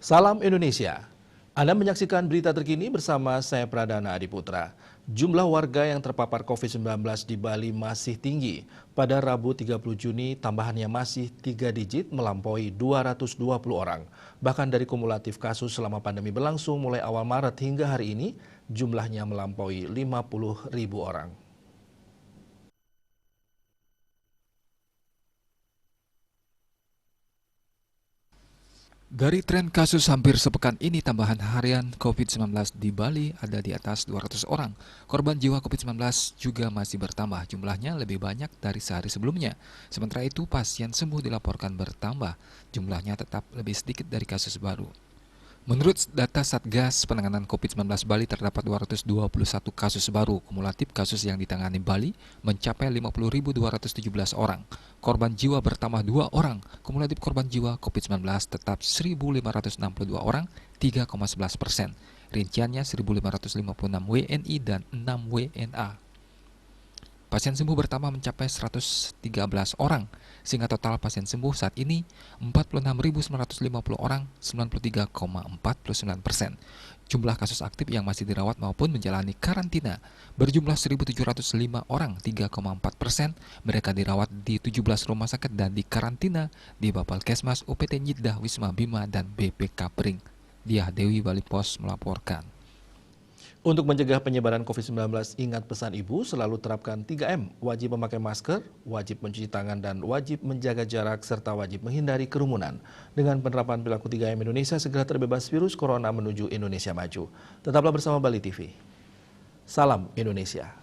Salam Indonesia. Anda menyaksikan berita terkini bersama saya Pradana Adiputra. Jumlah warga yang terpapar COVID-19 di Bali masih tinggi. Pada Rabu 30 Juni, tambahannya masih 3 digit melampaui 220 orang. Bahkan dari kumulatif kasus selama pandemi berlangsung mulai awal Maret hingga hari ini, jumlahnya melampaui 50.000 orang. Dari tren kasus hampir sepekan ini, tambahan harian COVID-19 di Bali ada di atas 200 orang. Korban jiwa COVID-19 juga masih bertambah, jumlahnya lebih banyak dari sehari sebelumnya. Sementara itu, pasien sembuh dilaporkan bertambah, jumlahnya tetap lebih sedikit dari kasus baru. Menurut data Satgas Penanganan COVID-19 Bali, terdapat 221 kasus baru. Kumulatif kasus yang ditangani Bali mencapai 50.217 orang. Korban jiwa bertambah 2 orang. Kumulatif korban jiwa COVID-19 tetap 1.562 orang, 3,11%. Rinciannya 1.556 WNI dan 6 WNA. Pasien sembuh bertambah mencapai 113 orang, sehingga total pasien sembuh saat ini 46.950 orang, 93,49%. Jumlah kasus aktif yang masih dirawat maupun menjalani karantina berjumlah 1.705 orang, 3,4%. Mereka dirawat di 17 rumah sakit dan di karantina di Bapelkesmas, UPT Nyidah, Wisma Bima, dan BPK Pring. Diah Dewi, Bali Pos melaporkan. Untuk mencegah penyebaran COVID-19, ingat pesan Ibu, selalu terapkan 3M, wajib memakai masker, wajib mencuci tangan, dan wajib menjaga jarak, serta wajib menghindari kerumunan. Dengan penerapan perilaku 3M, Indonesia segera terbebas virus corona menuju Indonesia maju. Tetaplah bersama Bali TV. Salam Indonesia.